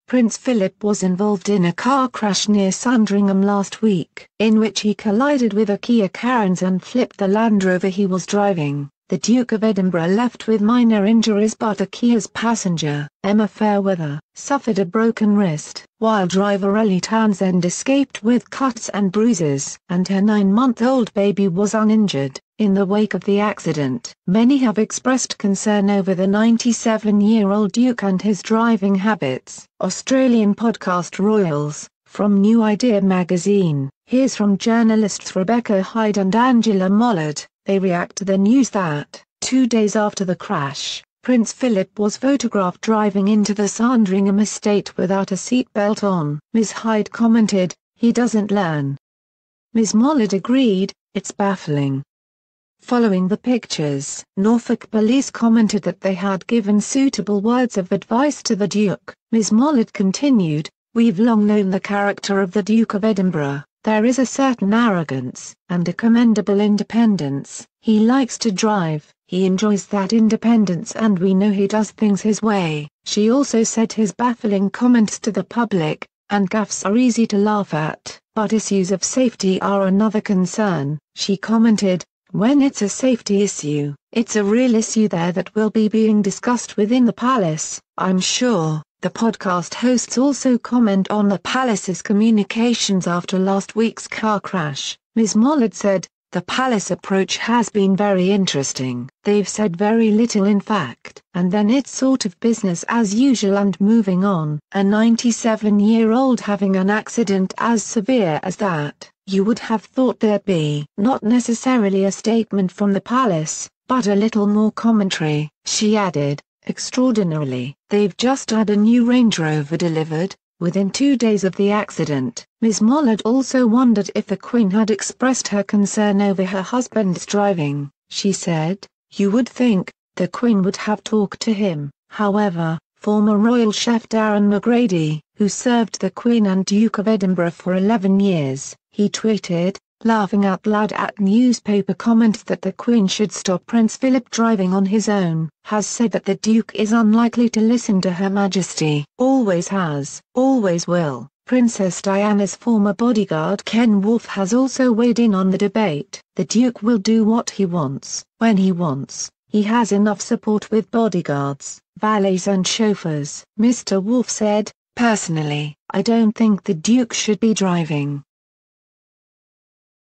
Prince Philip was involved in a car crash near Sandringham last week, in which he collided with a Kia Carens and flipped the Land Rover he was driving. The Duke of Edinburgh left with minor injuries, but a Kia's passenger, Emma Fairweather, suffered a broken wrist, while driver Ellie Townsend escaped with cuts and bruises, and her 9-month-old baby was uninjured. In the wake of the accident, many have expressed concern over the 97-year-old Duke and his driving habits. Australian podcast royals, from New Idea magazine, here's from journalists Rebecca Hyde and Angela Mollard. They react to the news that, 2 days after the crash, Prince Philip was photographed driving into the Sandringham estate without a seatbelt on. Ms. Hyde commented, "He doesn't learn." Ms. Mollard agreed, "It's baffling." Following the pictures, Norfolk police commented that they had given suitable words of advice to the Duke. Ms. Mollard continued, "We've long known the character of the Duke of Edinburgh. There is a certain arrogance, and a commendable independence. He likes to drive, he enjoys that independence, and we know he does things his way." She also said his baffling comments to the public, and gaffes are easy to laugh at, but issues of safety are another concern. She commented, "When it's a safety issue, it's a real issue there that will be being discussed within the palace, I'm sure." The podcast hosts also comment on the palace's communications after last week's car crash. Ms. Mollard said, "The palace approach has been very interesting. They've said very little in fact, and then it's sort of business as usual and moving on. A 97-year-old having an accident as severe as that, you would have thought there'd be not necessarily a statement from the palace, but a little more commentary." She added, "Extraordinarily, they've just had a new Range Rover delivered, within 2 days of the accident." Ms. Mollard also wondered if the Queen had expressed her concern over her husband's driving. She said, "You would think, the Queen would have talked to him." However, former royal chef Darren McGrady, who served the Queen and Duke of Edinburgh for 11 years, he tweeted, laughing out loud at newspaper comments that the Queen should stop Prince Philip driving on his own, has said that the Duke is unlikely to listen to Her Majesty. Always has, always will. Princess Diana's former bodyguard Ken Wolfe has also weighed in on the debate. "The Duke will do what he wants, when he wants. He has enough support with bodyguards, valets and chauffeurs." Mr. Wolfe said, "Personally, I don't think the Duke should be driving.